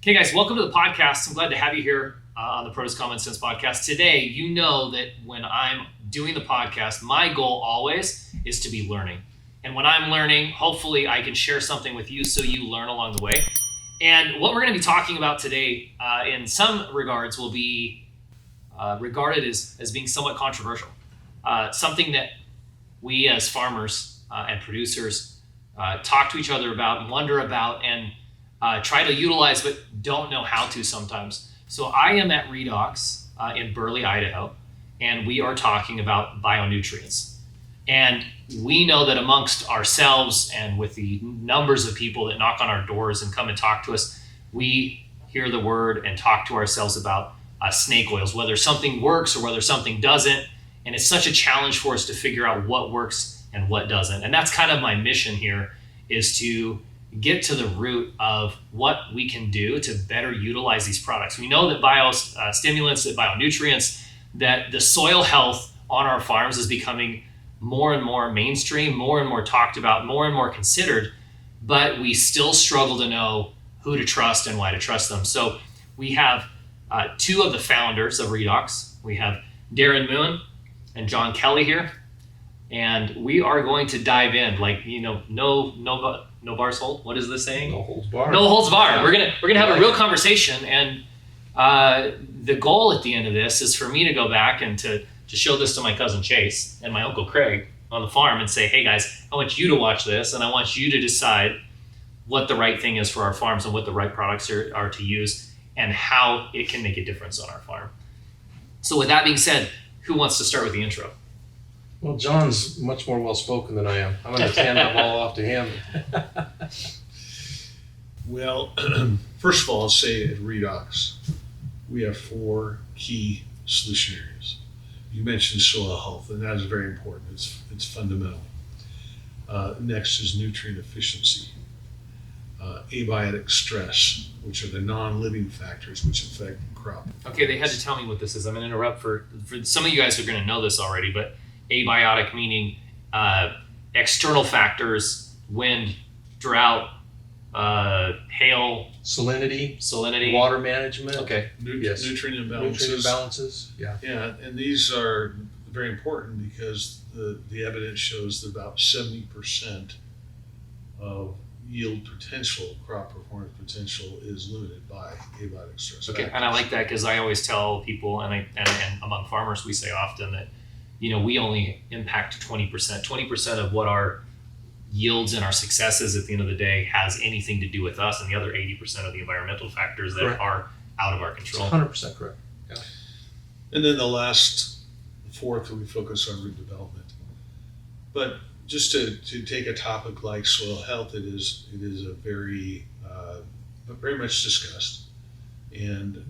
Okay, guys, welcome to the podcast. I'm glad to have you here on the Produce Common Sense podcast. Today, you know that when I'm doing the podcast, my goal always is to be learning. And when I'm learning, hopefully I can share something with you so you learn along the way. And what we're going to be talking about today, in some regards, will be regarded as being somewhat controversial. Something that we as farmers and producers talk to each other about and wonder about and try to utilize but don't know how to sometimes. So I am at Redox in Burley, Idaho, and we are talking about bionutrients. And we know that amongst ourselves and with the numbers of people that knock on our doors and come and talk to us, we hear the word and talk to ourselves about snake oils, whether something works or whether something doesn't. And it's such a challenge for us to figure out what works and what doesn't. And that's kind of my mission here, is to get to the root of what we can do to better utilize these products. We know that biostimulants, that bionutrients, that the soil health on our farms is becoming more and more mainstream, more and more talked about, more and more considered, but we still struggle to know who to trust and why to trust them. So we have two of the founders of Redox. We have Darin and John Kelly here, and we are going to dive in, no bars hold. What is this saying? No holds barred. No holds barred. We're gonna have a real conversation, and the goal at the end of this is for me to go back and to show this to my cousin Chase and my uncle Craig on the farm and say, hey guys, I want you to watch this, and I want you to decide what the right thing is for our farms and what the right products are to use and how it can make a difference on our farm. So with that being said, who wants to start with the intro? Well, John's much more well-spoken than I am. I'm going to hand the ball off to him. Well, first of all, I'll say at Redox, we have 4 key solution areas. You mentioned soil health, and that is very important. It's fundamental. Next is nutrient efficiency, abiotic stress, which are the non-living factors which affect crop. Okay, they had to tell me what this is. I'm going to interrupt for some of you guys who are going to know this already, but abiotic meaning external factors, wind, drought, hail, salinity, water management. Okay. Nutrient imbalances. Yeah. Yeah, and these are very important because the evidence shows that about 70% of yield potential, crop performance potential, is limited by abiotic stress. Okay, and I like that because I always tell people, and among farmers we say often that, we only impact 20%. 20% of what our yields and our successes at the end of the day has anything to do with us, and the other 80% of the environmental factors that correct. Are out of our control. 100% correct. Yeah. And then the last 4th, we focus on root development. But just to take a topic like soil health, it is a very much discussed, and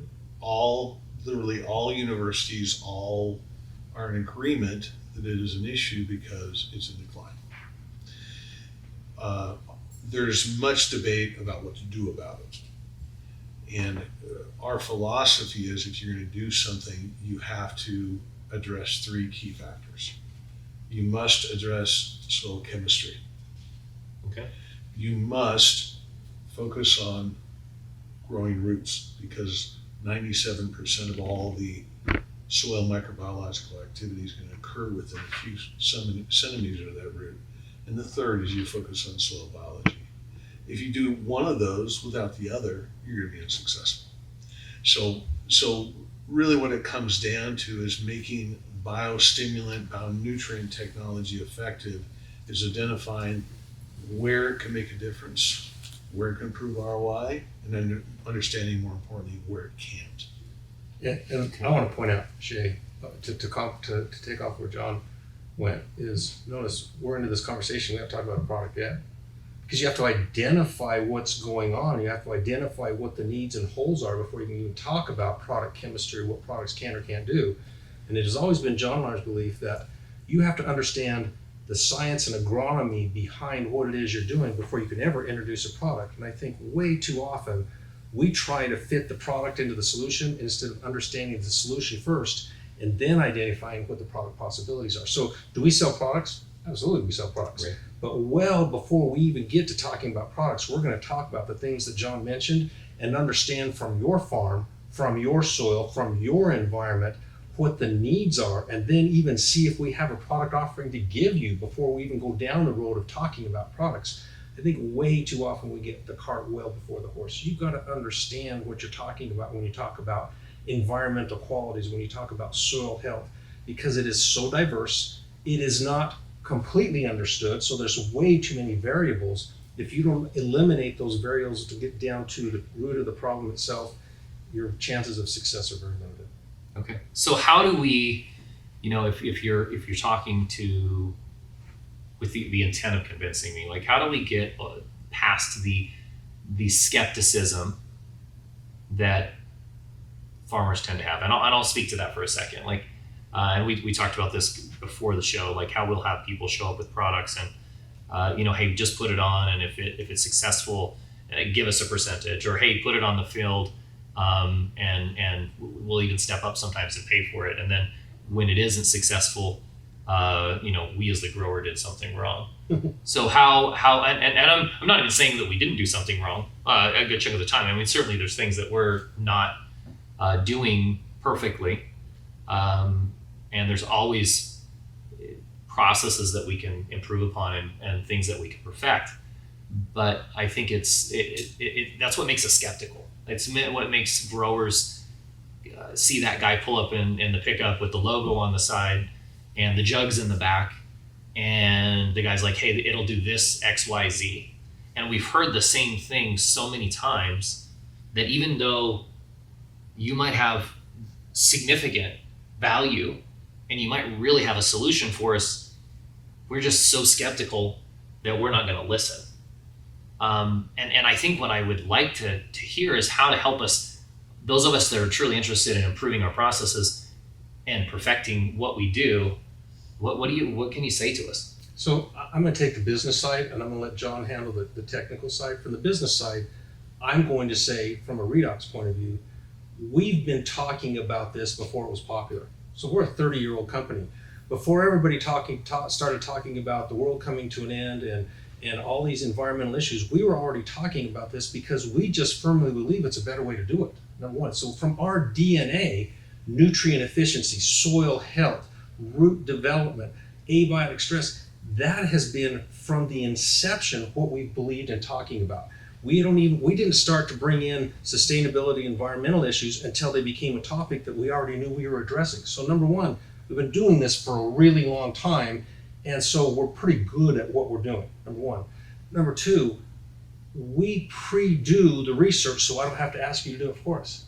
literally all universities are in agreement that it is an issue because it's in decline. There's much debate about what to do about it. And our philosophy is, if you're going to do something, you have to address 3 key factors. You must address soil chemistry. Okay. You must focus on growing roots, because 97% of all the soil microbiological activity is going to occur within a few centimeters of that root. And the third is you focus on soil biology. If you do one of those without the other, you're going to be unsuccessful. So really what it comes down to is making biostimulant, bionutrient technology effective is identifying where it can make a difference, where it can improve ROI, and then understanding, more importantly, where it can't. Yeah, and I want to point out, Shay, to take off where John went, is notice we're into this conversation, we haven't talked about a product yet. Because you have to identify what's going on, you have to identify what the needs and holes are before you can even talk about product chemistry, what products can or can't do. And it has always been John and I's belief that you have to understand the science and agronomy behind what it is you're doing before you can ever introduce a product. And I think way too often we try to fit the product into the solution instead of understanding the solution first and then identifying what the product possibilities are. So do we sell products? Absolutely, we sell products. Right. But well before we even get to talking about products, we're going to talk about the things that John mentioned and understand from your farm, from your soil, from your environment, what the needs are, and then even see if we have a product offering to give you before we even go down the road of talking about products. I think way too often we get the cart well before the horse. You've got to understand what you're talking about when you talk about environmental qualities, when you talk about soil health, because it is so diverse. It is not completely understood, so there's way too many variables. If you don't eliminate those variables to get down to the root of the problem itself, your chances of success are very limited. Okay. So how do we, if you're talking to with the intent of convincing me, like how do we get past the skepticism that farmers tend to have? And I'll speak to that for a second. Like, and we talked about this before the show, like how we'll have people show up with products and, hey, just put it on, and if it's successful, give us a percentage, or hey, put it on the field, and we'll even step up sometimes and pay for it. And then when it isn't successful, we as the grower did something wrong. So how and I'm not even saying that we didn't do something wrong a good chunk of the time. I mean, certainly there's things that we're not doing perfectly, and there's always processes that we can improve upon and things that we can perfect. But I think that's what makes us skeptical. It's what makes growers see that guy pull up in the pickup with the logo on the side and the jugs in the back, and the guy's like, hey, it'll do this X, Y, Z. And we've heard the same thing so many times that even though you might have significant value and you might really have a solution for us, we're just so skeptical that we're not going to listen. And I think what I would like to hear is how to help us, those of us that are truly interested in improving our processes and perfecting what we do. What can you say to us? So I'm going to take the business side, and I'm going to let John handle the technical side. From the business side, I'm going to say, from a Redox point of view, we've been talking about this before it was popular. So we're a 30-year-old company. Before everybody started talking about the world coming to an end and all these environmental issues, we were already talking about this because we just firmly believe it's a better way to do it, number one. So from our DNA, nutrient efficiency, soil health, root development, abiotic stress, that has been from the inception what we believed in talking about. We didn't start to bring in sustainability, environmental issues until they became a topic that we already knew we were addressing. So number one, we've been doing this for a really long time, and so we're pretty good at what we're doing, number one. Number two, we pre-do the research so I don't have to ask you to do it for us.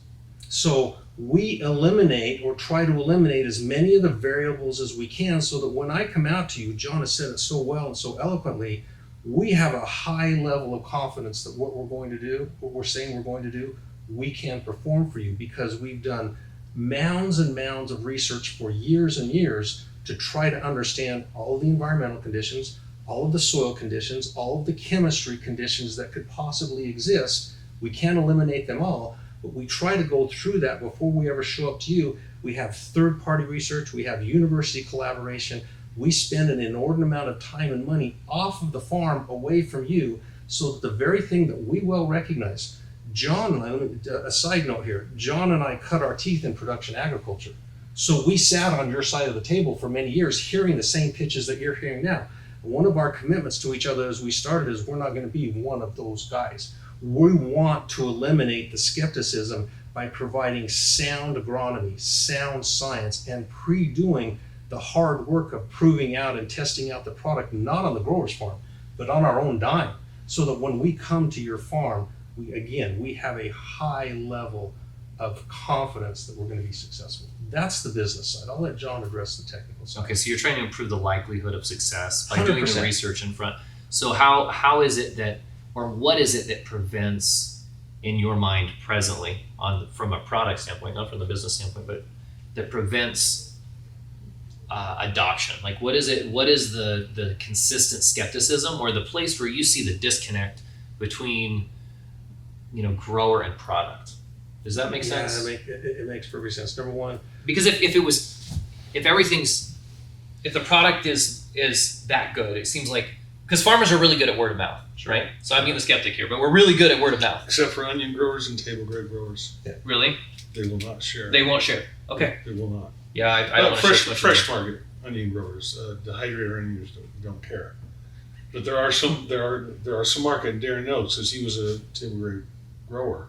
So we eliminate or try to eliminate as many of the variables as we can so that when I come out to you, John has said it so well and so eloquently, we have a high level of confidence that what we're going to do, what we're saying we're going to do, we can perform for you because we've done mounds and mounds of research for years and years to try to understand all of the environmental conditions, all of the soil conditions, all of the chemistry conditions that could possibly exist. We can't eliminate them all, but we try to go through that before we ever show up to you. We have third-party research, we have university collaboration, we spend an inordinate amount of time and money off of the farm away from you so that the very thing that we well recognize, John, a side note here, John and I cut our teeth in production agriculture. So we sat on your side of the table for many years hearing the same pitches that you're hearing now. One of our commitments to each other as we started is we're not going to be one of those guys. We want to eliminate the skepticism by providing sound agronomy, sound science, and pre-doing the hard work of proving out and testing out the product, not on the grower's farm, but on our own dime, so that when we come to your farm, we have a high level of confidence that we're going to be successful. That's the business side. I'll let John address the technical side. Okay, so you're trying to improve the likelihood of success by doing the 100%. research in front. So how is it that, or what is it that prevents, in your mind presently, from a product standpoint, not from the business standpoint, but that prevents adoption? Like what is it? What is the consistent skepticism or the place where you see the disconnect between grower and product? Does that make sense? Yeah, it makes perfect sense. Number one, because if the product is that good, it seems like because farmers are really good at word of mouth, right? So I'm being the skeptic here, but we're really good at word of mouth. Except for onion growers and table grape growers. Really? They will not share. They won't share. Okay. They will not. Yeah, I don't want to share much. Fresh market onion growers, dehydrator onions don't care. But there are some market, and Darin knows, because he was a table grape grower,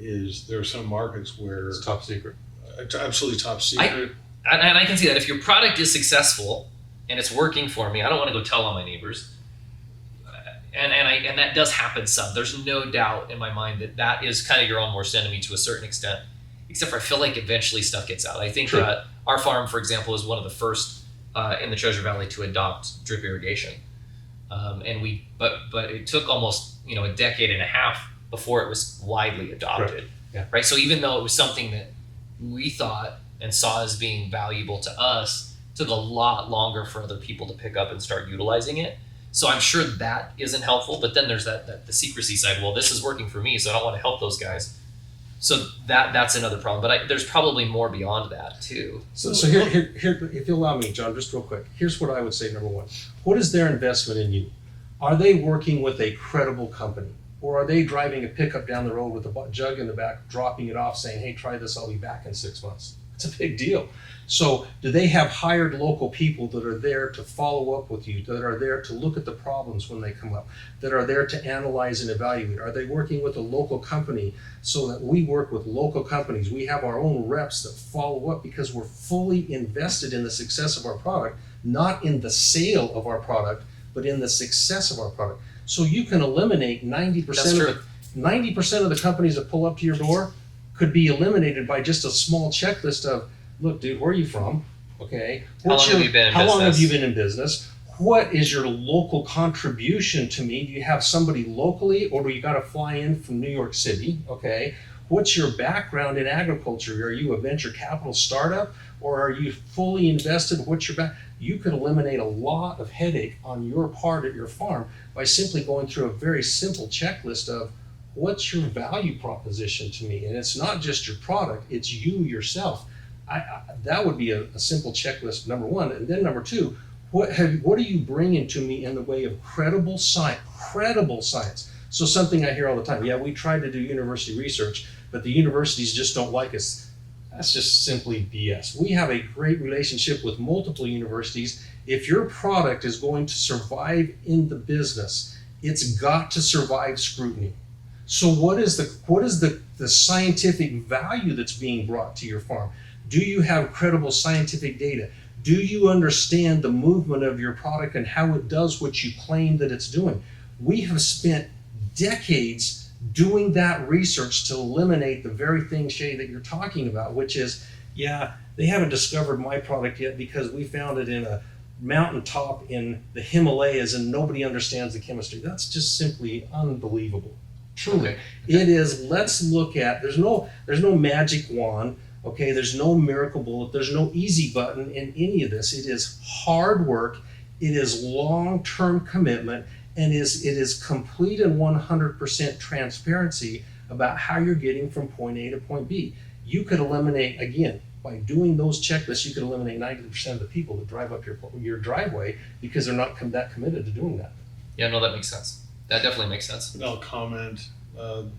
there are some markets where It's top secret. Absolutely top secret. And I can see that if your product is successful and it's working for me, I don't want to go tell all my neighbors. And that does happen some. There's no doubt in my mind that is kind of your own worst enemy to a certain extent. Except for I feel like eventually stuff gets out. I think our farm, for example, is one of the first in the Treasure Valley to adopt drip irrigation. But it took almost a decade and a half before it was widely adopted. Right. So even though it was something that we thought and saw as being valuable to us, it took a lot longer for other people to pick up and start utilizing it. So I'm sure that isn't helpful. But then there's the secrecy side. Well, this is working for me, so I don't want to help those guys. So that's another problem. But there's probably more beyond that too. So here, if you'll allow me, John, just real quick. Here's what I would say. Number one, what is their investment in you? Are they working with a credible company? Or are they driving a pickup down the road with a jug in the back, dropping it off, saying, hey, try this, I'll be back in 6 months? It's a big deal. So do they have hired local people that are there to follow up with you, that are there to look at the problems when they come up, that are there to analyze and evaluate? Are they working with a local company so that we work with local companies? We have our own reps that follow up because we're fully invested in the success of our product, not in the sale of our product, but in the success of our product. So you can eliminate 90% of the companies that pull up to your door could be eliminated by just a small checklist of, look, dude, where are you from? Okay. How long have you been in business? How long have you been in business? What is your local contribution to me? Do you have somebody locally, or do you got to fly in from New York City? Okay. What's your background in agriculture? Are you a venture capital startup, or are you fully invested? What's your back? You could eliminate a lot of headache on your part at your farm by simply going through a very simple checklist of what's your value proposition to me? And it's not just your product, it's you yourself. That would be a simple checklist, number one. And then number two, what are you bringing to me in the way of credible science? So something I hear all the time, yeah, we tried to do university research, but the universities just don't like us. That's just simply BS. We have a great relationship with multiple universities. If your product is going to survive in the business, it's got to survive scrutiny. So what is the scientific value that's being brought to your farm? Do you have credible scientific data? Do you understand the movement of your product and how it does what you claim that it's doing? We have spent decades doing that research to eliminate the very thing, Shay, that you're talking about, which is, yeah, they haven't discovered my product yet because we found it in a mountaintop in the Himalayas and nobody understands the chemistry. That's just simply unbelievable. Truly. Okay. It is, let's look at, there's no magic wand, okay? There's no miracle bullet, there's no easy button in any of this. It is hard work, it is long-term commitment, and it is complete and 100% transparency about how you're getting from point A to point B. You could eliminate, again, by doing those checklists, you could eliminate 90% of the people that drive up your driveway because they're not that committed to doing that. Yeah, no, that makes sense. That definitely makes sense. And I'll comment,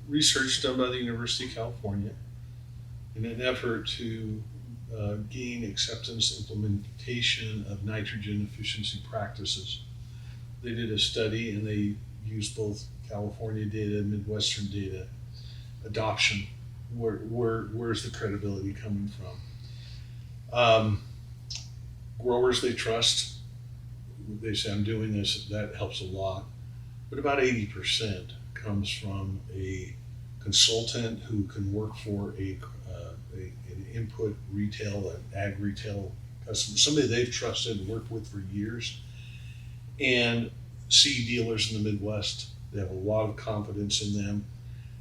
research done by the University of California in an effort to gain acceptance implementation of nitrogen efficiency practices. They did a study and they used both California data, Midwestern data, adoption. Where's the credibility coming from? Growers they trust. They say, I'm doing this, that helps a lot. But about 80% comes from a consultant who can work for an input retail, an ag retail customer, somebody they've trusted and worked with for years, and seed dealers in the Midwest. They have a lot of confidence in them.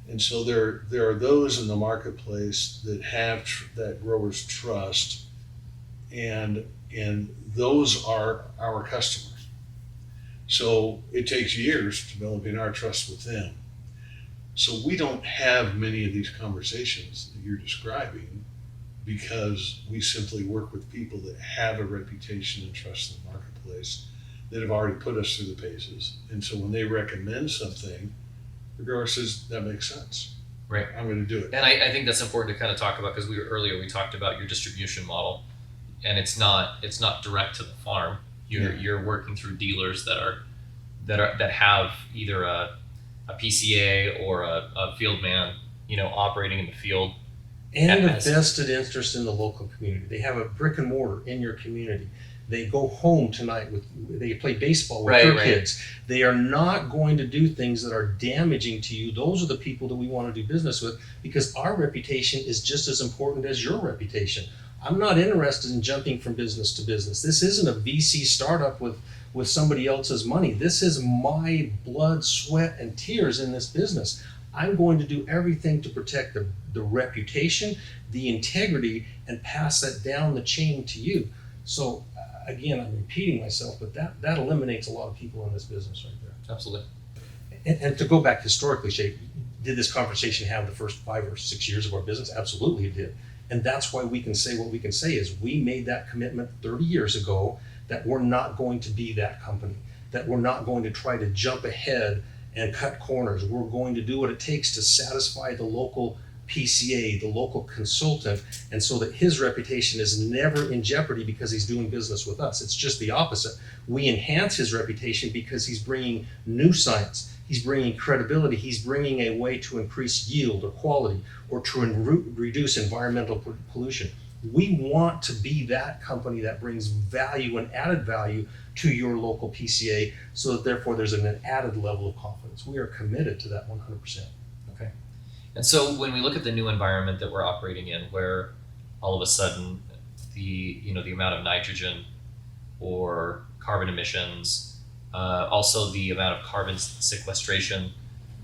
And so there are those in the marketplace that have that growers trust, and those are our customers. So it takes years developing our trust with them. So we don't have many of these conversations that you're describing because we simply work with people that have a reputation and trust in the marketplace that have already put us through the paces. And so when they recommend something, the grower says, that makes sense. Right. I'm going to do it. And I think that's important to kind of talk about, because we talked about your distribution model, and it's not direct to the farm. You're working through dealers that have either a PCA or a field man, operating in the field. And a vested interest in the local community. They have a brick and mortar in your community. They go home tonight they play baseball with their kids. They are not going to do things that are damaging to you. Those are the people that we want to do business with, because our reputation is just as important as your reputation. I'm not interested in jumping from business to business. This isn't a VC startup with somebody else's money. This is my blood, sweat, and tears in this business. I'm going to do everything to protect the reputation, the integrity, and pass that down the chain to you. So again, I'm repeating myself, but that eliminates a lot of people in this business right there. Absolutely. And to go back historically, Shay, did this conversation have the first 5 or 6 years of our business? Absolutely it did. And that's why we can say what we can say is we made that commitment 30 years ago that we're not going to be that company, that we're not going to try to jump ahead and cut corners. We're going to do what it takes to satisfy the local PCA, the local consultant, and so that his reputation is never in jeopardy because he's doing business with us. It's just the opposite. We enhance his reputation because he's bringing new science, he's bringing credibility, he's bringing a way to increase yield or quality or to reduce environmental pollution. We want to be that company that brings value and added value to your local PCA, so that therefore there's an added level of confidence. We are committed to that 100%. Okay. And so when we look at the new environment that we're operating in, where all of a sudden the amount of nitrogen or carbon emissions, also the amount of carbon sequestration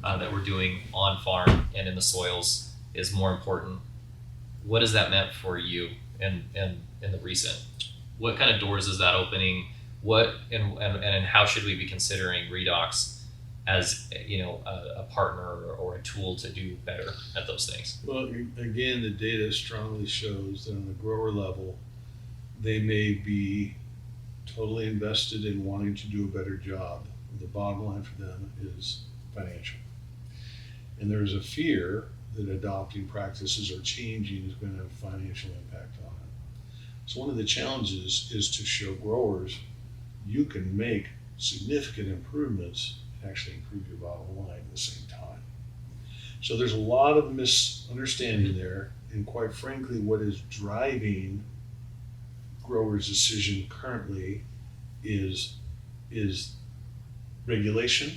that we're doing on farm and in the soils is more important. What has that meant for you in the recent? What kind of doors is that opening? What and how should we be considering Redox as a partner or a tool to do better at those things? Well, again, the data strongly shows that on the grower level, they may be totally invested in wanting to do a better job. The bottom line for them is financial. And there's a fear that adopting practices or changing is going to have a financial impact on it. So one of the challenges is to show growers you can make significant improvements and actually improve your bottom line at the same time. So there's a lot of misunderstanding there, and quite frankly, what is driving growers' decision currently is regulation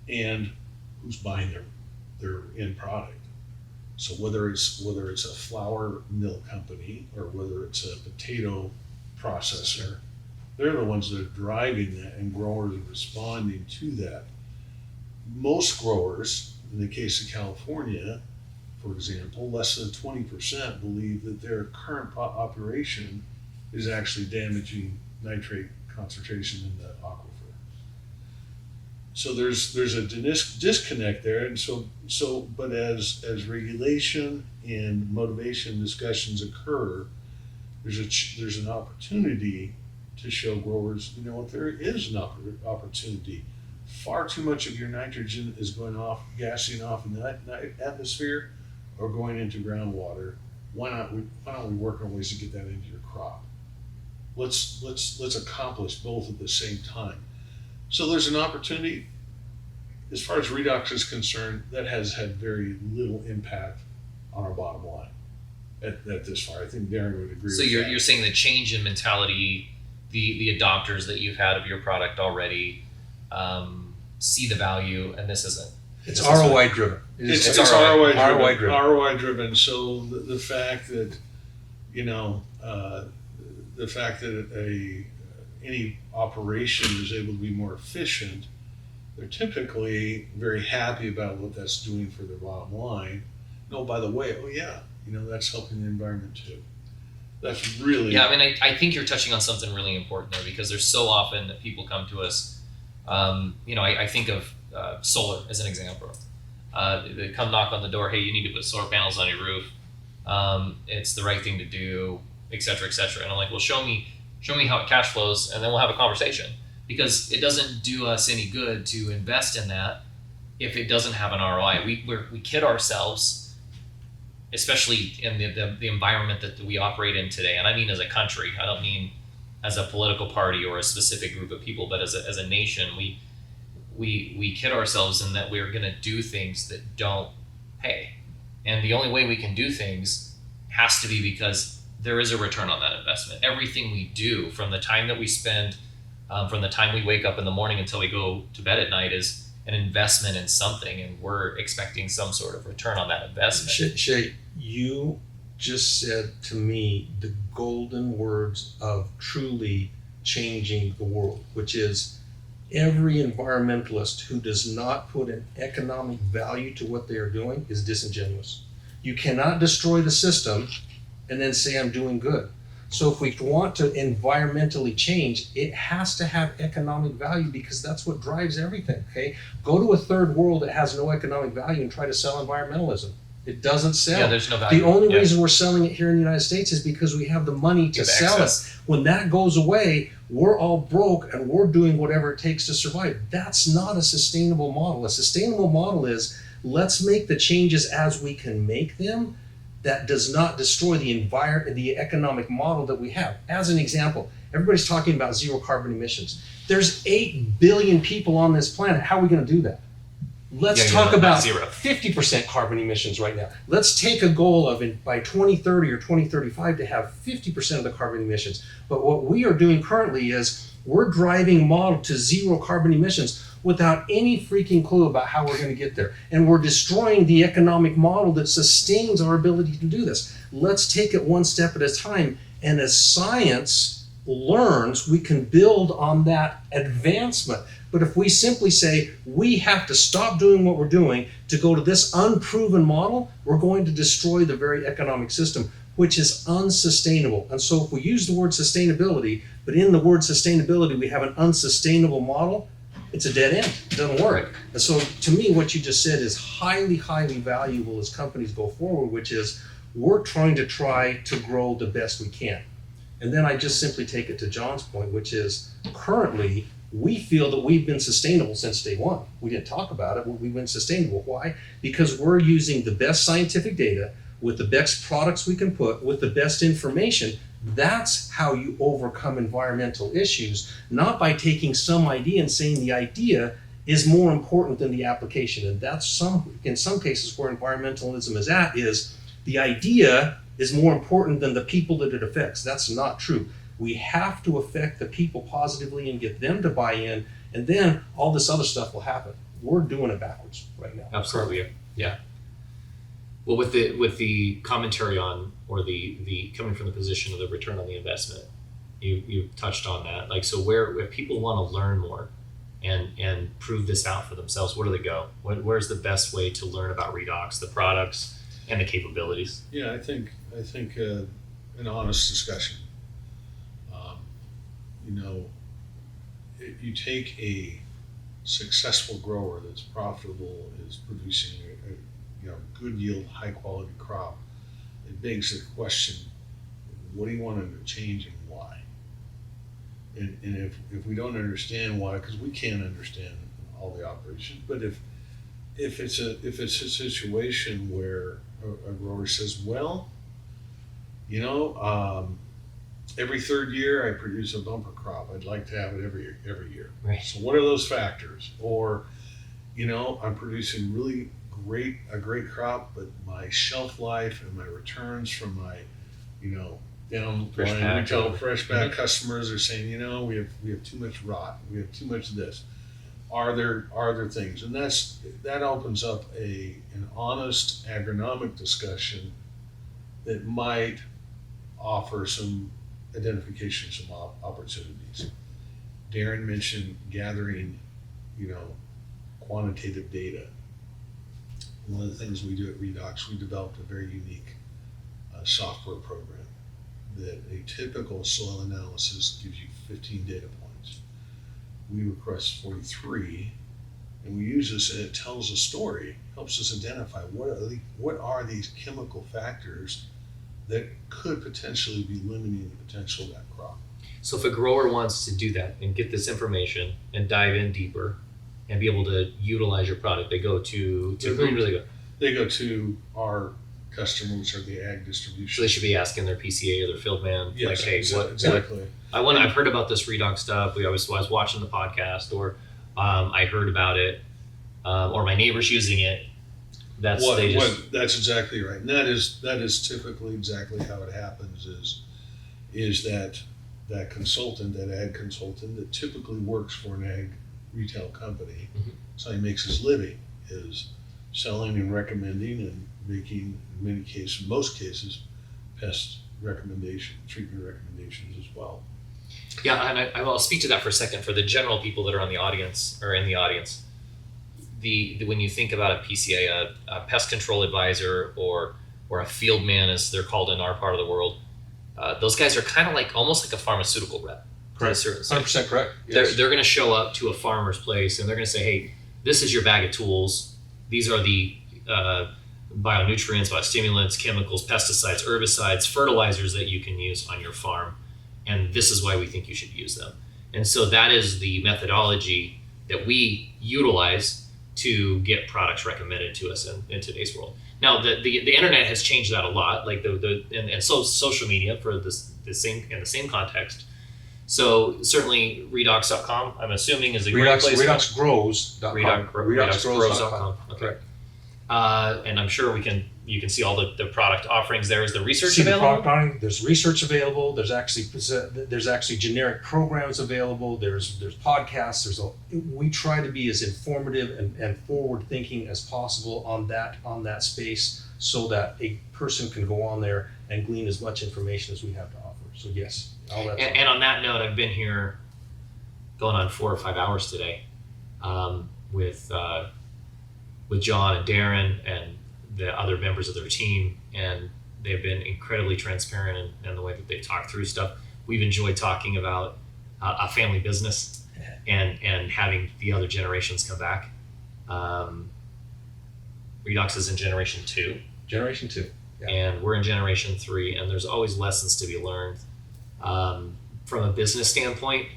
and who's buying their end product. So whether it's a flour mill company or whether it's a potato processor, they're the ones that are driving that, and growers are responding to that. Most growers, in the case of California, for example, less than 20% believe that their current operation is actually damaging nitrate concentration in the aquifer. So there's a disconnect there, and but as regulation and motivation discussions occur, there's an opportunity to show growers, there is an opportunity. Far too much of your nitrogen is gassing off in the atmosphere or going into groundwater. Why don't we work on ways to get that into your crop? Let's accomplish both at the same time. So there's an opportunity. As far as Redox is concerned, that has had very little impact on our bottom line at this far. I think Darin would agree. So you're saying the change in mentality, the adopters that you've had of your product already see the value, and this isn't. It's ROI driven. It's ROI driven. ROI driven. So the fact that any operation is able to be more efficient, they're typically very happy about what that's doing for their bottom line. No, by the way, that's helping the environment too. That's really... Yeah, I mean, I think you're touching on something really important there, because there's so often that people come to us, I think of solar as an example. They come knock on the door, hey, you need to put solar panels on your roof. It's the right thing to do, et cetera, et cetera. And I'm like, well, show me show me how it cash flows, and then we'll have a conversation. Because it doesn't do us any good to invest in that if it doesn't have an ROI. We kid ourselves, especially in the environment that we operate in today. And I mean as a country. I don't mean as a political party or a specific group of people, but as a nation, we kid ourselves in that we're going to do things that don't pay. And the only way we can do things has to be because there is a return on that investment. Everything we do, from the time that we spend, from the time we wake up in the morning until we go to bed at night, is an investment in something, and we're expecting some sort of return on that investment. Shay, you just said to me the golden words of truly changing the world, which is every environmentalist who does not put an economic value to what they are doing is disingenuous. You cannot destroy the system and then say I'm doing good. So if we want to environmentally change, it has to have economic value, because that's what drives everything, okay? Go to a third world that has no economic value and try to sell environmentalism. It doesn't sell. Yeah, there's no value. The only reason we're selling it here in the United States is because we have the money to sell it. When that goes away, we're all broke and we're doing whatever it takes to survive. That's not a sustainable model. A sustainable model is, let's make the changes as we can make them that does not destroy the economic model that we have. As an example, everybody's talking about zero carbon emissions. There's 8 billion people on this planet. How are we going to do that? Let's talk about 50% carbon emissions right now. Let's take a goal of by 2030 or 2035 to have 50% of the carbon emissions. But what we are doing currently is we're driving a model to zero carbon emissions without any freaking clue about how we're going to get there. And we're destroying the economic model that sustains our ability to do this. Let's take it one step at a time. And as science learns, we can build on that advancement. But if we simply say we have to stop doing what we're doing to go to this unproven model, we're going to destroy the very economic system, which is unsustainable. And so if we use the word sustainability, but in the word sustainability we have an unsustainable model, it's a dead end. It doesn't work. Right. And so to me, what you just said is highly, highly valuable as companies go forward, which is we're trying to grow the best we can. And then I just simply take it to John's point, which is currently we feel that we've been sustainable since day one. We didn't talk about it, but we've been sustainable. Why? Because we're using the best scientific data with the best products we can put, with the best information. That's how you overcome environmental issues, not by taking some idea and saying the idea is more important than the application. And that's in some cases where environmentalism is at, is the idea is more important than the people that it affects. That's not true. We have to affect the people positively and get them to buy in, and then all this other stuff will happen. We're doing it backwards right now. Absolutely, yeah. Well, with the commentary on, or the coming from the position of the return on the investment, you touched on that. Like, so if people want to learn more and prove this out for themselves, where do they go? Where's the best way to learn about Redox, the products, and the capabilities? Yeah, I think an honest discussion. You take a successful grower that's profitable, is producing a good yield, high quality crop. It begs the question: what do you want them to change and why? And if we don't understand why, because we can't understand all the operations, but if it's a situation where a grower says, well, every third year I produce a bumper crop. I'd like to have it every year. Right. So what are those factors? Or, I'm producing a great crop, but my shelf life and my returns from my, down retail fresh pack customers are saying, we have too much rot. We have too much of this. Are there things? And that opens up an honest agronomic discussion that might offer some identification, some opportunities. Darin mentioned gathering, quantitative data. One of the things we do at Redox, we developed a very unique software program that a typical soil analysis gives you 15 data points. We request 43, and we use this, and it tells a story, helps us identify what are these chemical factors that could potentially be limiting the potential of that crop. So if a grower wants to do that and get this information and dive in deeper and be able to utilize your product, they go to who do they go? They go to our customer, which are the ag distribution. So they should be asking their PCA or their field man, Yes, like, hey, exactly. I've heard about this Redox stuff. I was watching the podcast, or I heard about it, or my neighbor's using it. That's exactly right, and that is typically exactly how it happens. Is that consultant, that ag consultant that typically works for an ag retail company. Mhm. So he makes his living is selling and recommending and making, in most cases, pest treatment recommendations as well. Yeah, and I'll speak to that for a second for the general people that are in the audience. When you think about a PCA, a pest control advisor, or a field man, as they're called in our part of the world, those guys are kind of like almost like a pharmaceutical rep. Correct. 100% correct. Yes. They're going to show up to a farmer's place and they're going to say, hey, this is your bag of tools. These are the bio-nutrients, biostimulants, chemicals, pesticides, herbicides, fertilizers that you can use on your farm. And this is why we think you should use them. And so that is the methodology that we utilize to get products recommended to us in today's world. Now, the internet has changed that a lot, like and so social media for the same context. So certainly Redox.com, I'm assuming, is a great place. Redoxgrows.com. Redoxgrows.com. Okay. Correct. And I'm sure you can see all the product offerings there. Is the research See available? the product offering. There's research available. There's actually generic programs available. There's podcasts. We try to be as informative and forward thinking as possible on that space, so that a person can go on there and glean as much information as we have to offer. So yes, all that. And on that note, I've been here going on 4 or 5 hours today with John and Darin and the other members of their team, and they've been incredibly transparent in the way that they've talked through stuff. We've enjoyed talking about a family business and having the other generations come back. Redox is in generation 2. Generation 2. Yeah. And we're in generation 3, and there's always lessons to be learned from a business standpoint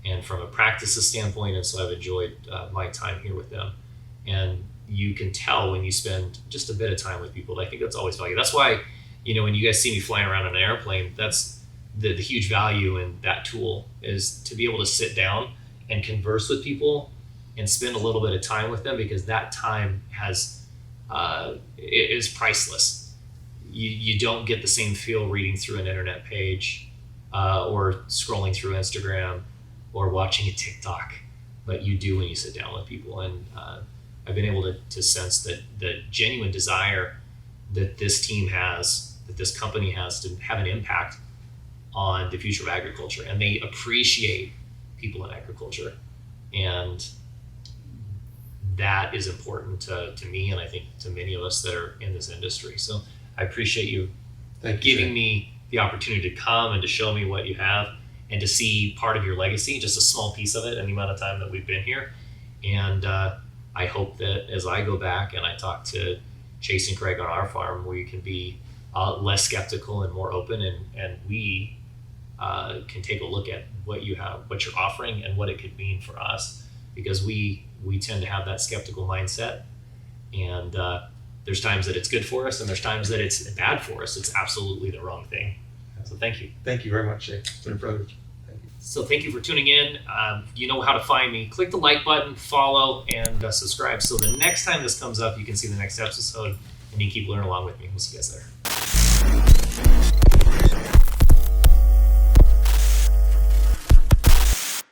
and from a practices standpoint. And so I've enjoyed my time here with them. And you can tell when you spend just a bit of time with people. I think that's always value. That's why, when you guys see me flying around in an airplane, that's the huge value in that tool, is to be able to sit down and converse with people and spend a little bit of time with them, because that time is priceless. You don't get the same feel reading through an internet page or scrolling through Instagram or watching a TikTok, but you do when you sit down with people. And I've been able to sense that the genuine desire that this team has, that this company has, to have an impact on the future of agriculture, and they appreciate people in agriculture, and that is important to me, and I think to many of us that are in this industry. So I appreciate you giving me the opportunity to come and to show me what you have and to see part of your legacy, just a small piece of it in the amount of time that we've been here. And I hope that as I go back and I talk to Chase and Craig on our farm, we can be less skeptical and more open, and we can take a look at what you have, what you're offering, and what it could mean for us, because we tend to have that skeptical mindset, and there's times that it's good for us and there's times that it's bad for us. It's absolutely the wrong thing. So thank you. Thank you very much, Shay. It's been a privilege. So thank you for tuning in. You know how to find me. Click the like button, follow, and subscribe. So the next time this comes up, you can see the next episode and you can keep learning along with me. We'll see you guys there.